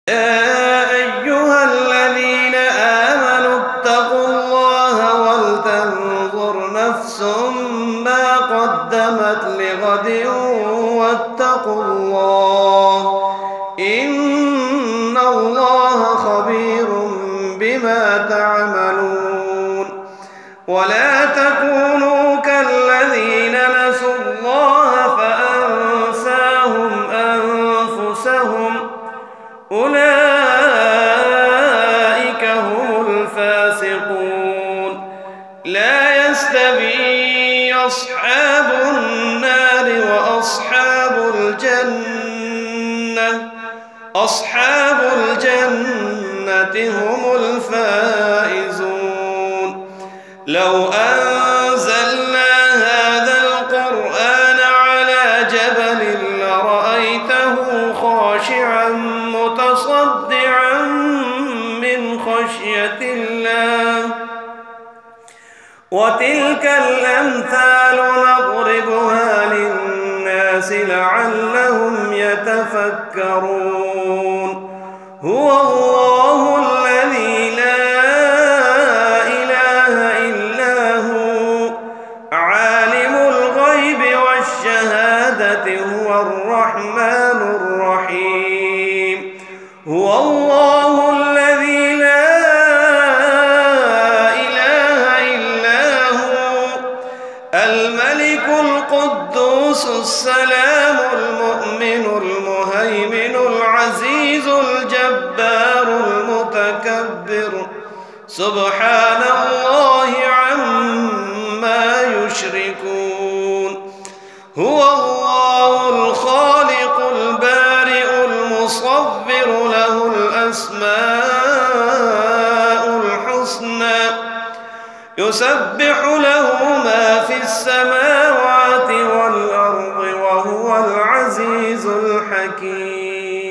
يا أيها الذين آمنوا اتقوا الله ولتنظر نفس ما قدمت لغد واتقوا الله إن الله خبير بما تعملون. ولا تكونوا كالذين نسوا الله فأنساهم أنفسهم أولئك هم الفاسقون. لا يستوي أصحاب النار وأصحاب الجنة، أصحاب الجنة هم الفائزون. لو أنزلنا هذا القرآن على جبل لرأيته خاشعا متصدعا من خشية الله. وتلك الأمثال نضربها للناس لعلهم يتفكرون. هو الله الذي لا إله إلا هو عالم الغيب والشهادة هو الرحمن الرحيم. هو الله الذي لا إله إلا هو الملك القدوس السلام المؤمن المهيمن العزيز الجبار المتكبر سبحان الله عما يشركون. هو الله الخالق البارئ المصور له الأسماء الحسنى يسبح له ما في السماوات والأرض وهو العزيز الحكيم.